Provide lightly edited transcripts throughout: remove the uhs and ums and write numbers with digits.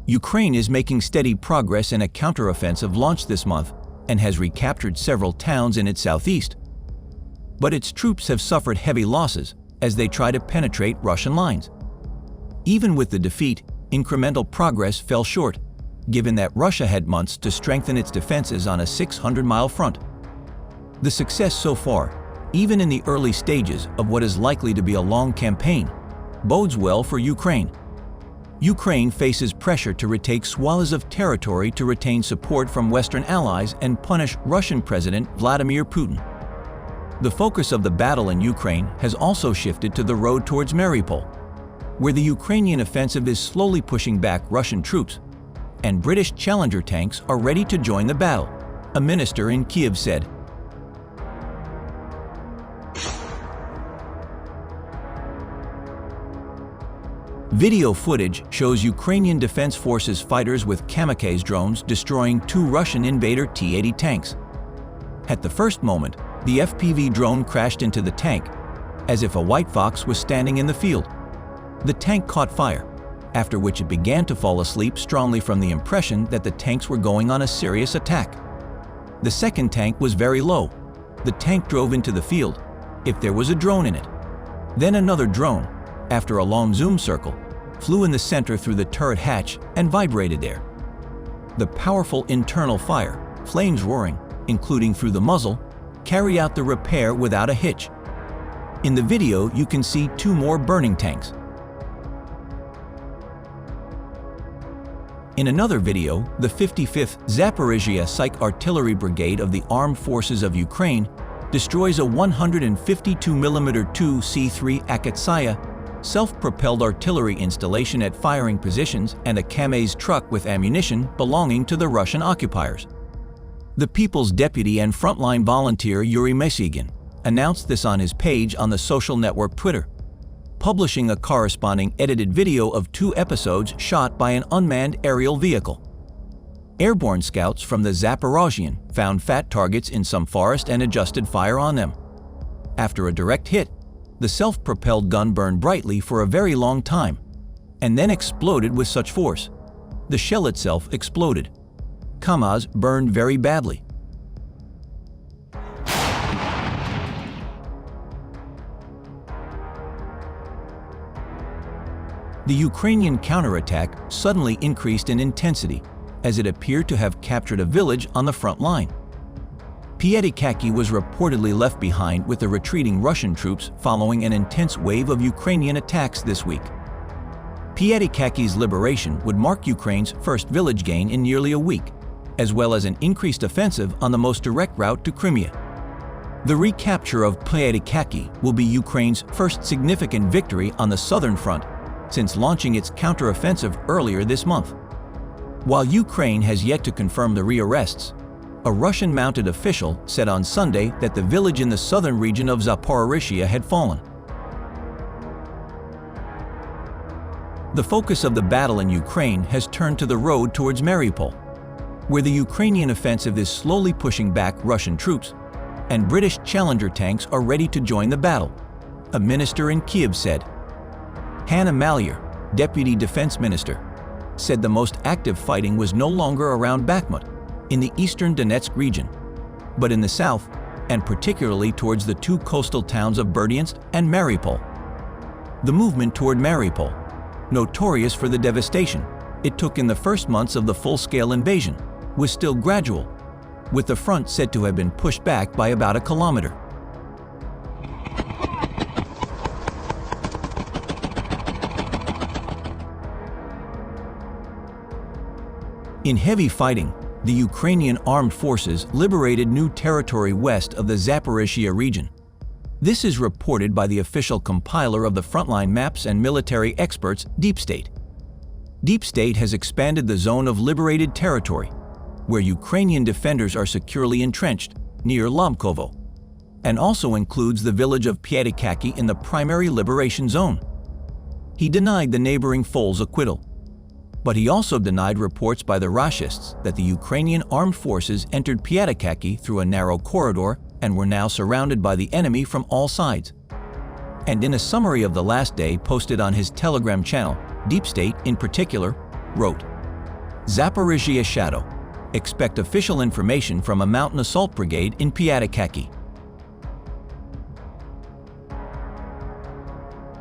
Ukraine is making steady progress in a counteroffensive launched this month and has recaptured several towns in its southeast. But its troops have suffered heavy losses as they try to penetrate Russian lines. Even with the defeat, incremental progress fell short, given that Russia had months to strengthen its defenses on a 600-mile front. The success so far, even in the early stages of what is likely to be a long campaign, bodes well for Ukraine. Ukraine faces pressure to retake swaths of territory to retain support from Western allies and punish Russian President Vladimir Putin. The focus of the battle in Ukraine has also shifted to the road towards Mariupol, where the Ukrainian offensive is slowly pushing back Russian troops, and British Challenger tanks are ready to join the battle, a minister in Kyiv said. Video footage shows Ukrainian Defense Forces fighters with kamikaze drones destroying 2 Russian invader T-80 tanks. At the first moment, the FPV drone crashed into the tank, as if a white fox was standing in the field. The tank caught fire, after which it began to fall asleep strongly from the impression that the tanks were going on a serious attack. The second tank was very low. The tank drove into the field, if there was a drone in it. Then another drone, after a long zoom circle, flew in the center through the turret hatch and vibrated there. The powerful internal fire, flames roaring, including through the muzzle, carried out the repair without a hitch. In the video, you can see 2 more burning tanks. In another video, the 55th Zaporizhzhya Sich Artillery Brigade of the Armed Forces of Ukraine destroys a 152mm 2C3 Akatsiya self-propelled artillery installation at firing positions and a KamAZ truck with ammunition belonging to the Russian occupiers. The People's Deputy and Frontline volunteer Yuri Mesygin announced this on his page on the social network Twitter, publishing a corresponding edited video of 2 episodes shot by an unmanned aerial vehicle. Airborne scouts from the Zaporizhzhyan found fat targets in some forest and adjusted fire on them. After a direct hit, the self-propelled gun burned brightly for a very long time, and then exploded with such force. The shell itself exploded. KamAZ burned very badly. The Ukrainian counterattack suddenly increased in intensity as it appeared to have captured a village on the front line. Piatykhatky was reportedly left behind with the retreating Russian troops following an intense wave of Ukrainian attacks this week. Piatykhatky's liberation would mark Ukraine's first village gain in nearly a week, as well as an increased offensive on the most direct route to Crimea. The recapture of Piatykhatky will be Ukraine's first significant victory on the southern front since launching its counteroffensive earlier this month. While Ukraine has yet to confirm the rearrests, a Russian-mounted official said on Sunday that the village in the southern region of Zaporizhzhya had fallen. The focus of the battle in Ukraine has turned to the road towards Mariupol, where the Ukrainian offensive is slowly pushing back Russian troops, and British Challenger tanks are ready to join the battle, a minister in Kyiv said. Hanna Maliar, Deputy Defense Minister, said the most active fighting was no longer around Bakhmut, in the eastern Donetsk region, but in the south, and particularly towards the 2 coastal towns of Berdyansk and Mariupol. The movement toward Mariupol, notorious for the devastation it took in the first months of the full-scale invasion, was still gradual, with the front said to have been pushed back by about a kilometer. In heavy fighting, the Ukrainian armed forces liberated new territory west of the Zaporizhzhya region. This is reported by the official compiler of the Frontline maps and military experts, Deep State. Deep State has expanded the zone of liberated territory, where Ukrainian defenders are securely entrenched, near Lomkovo, and also includes the village of Piatykhatky in the primary liberation zone. He denied the neighboring Foals acquittal, But he also denied reports by the Rashists that the Ukrainian armed forces entered Piatykhatky through a narrow corridor and were now surrounded by the enemy from all sides. And in a summary of the last day posted on his Telegram channel, Deep State, in particular, wrote, Zaporizhzhya Shadow. Expect official information from a mountain assault brigade in Piatykhatky.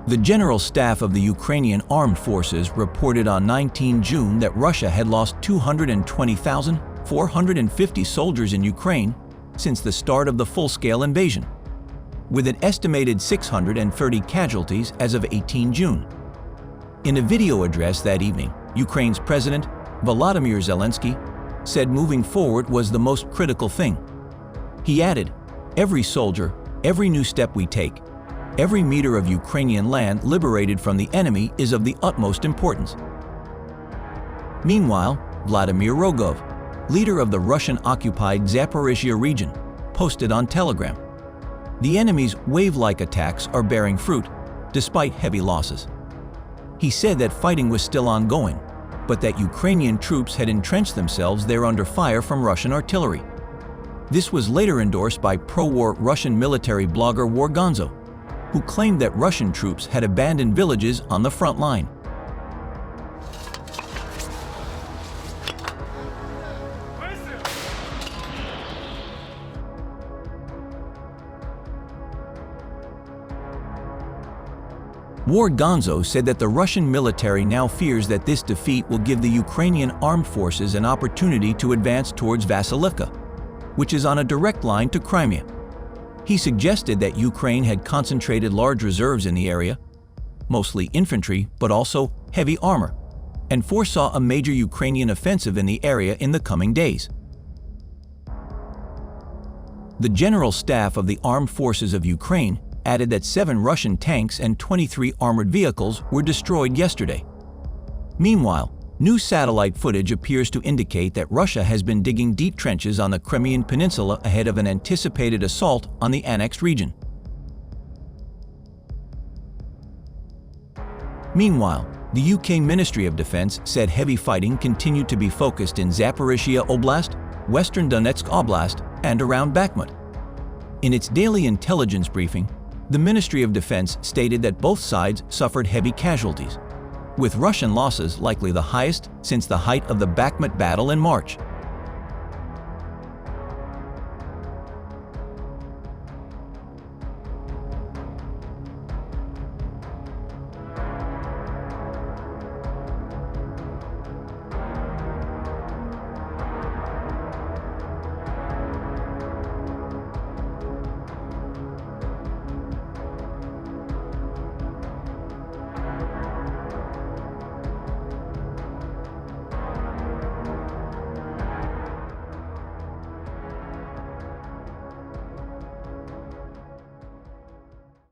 The General Staff of the Ukrainian Armed Forces reported on 19 June that Russia had lost 220,450 soldiers in Ukraine since the start of the full-scale invasion, with an estimated 630 casualties as of 18 June. In a video address that evening, Ukraine's President, Volodymyr Zelensky, said moving forward was the most critical thing. He added, "Every soldier, every new step we take, every meter of Ukrainian land liberated from the enemy is of the utmost importance." Meanwhile, Vladimir Rogov, leader of the Russian-occupied Zaporizhzhya region, posted on Telegram, "The enemy's wave-like attacks are bearing fruit, despite heavy losses." He said that fighting was still ongoing, but that Ukrainian troops had entrenched themselves there under fire from Russian artillery. This was later endorsed by pro-war Russian military blogger Wargonzo, who claimed that Russian troops had abandoned villages on the front line. Wargonzo said that the Russian military now fears that this defeat will give the Ukrainian armed forces an opportunity to advance towards Vasilivka, which is on a direct line to Crimea. He suggested that Ukraine had concentrated large reserves in the area, mostly infantry but also heavy armor, and foresaw a major Ukrainian offensive in the area in the coming days. The General Staff of the Armed Forces of Ukraine added that 7 Russian tanks and 23 armored vehicles were destroyed yesterday. Meanwhile, new satellite footage appears to indicate that Russia has been digging deep trenches on the Crimean Peninsula ahead of an anticipated assault on the annexed region. Meanwhile, the UK Ministry of Defence said heavy fighting continued to be focused in Zaporizhzhya Oblast, western Donetsk Oblast, and around Bakhmut. In its daily intelligence briefing, the Ministry of Defense stated that both sides suffered heavy casualties, with Russian losses likely the highest since the height of the Bakhmut battle in March.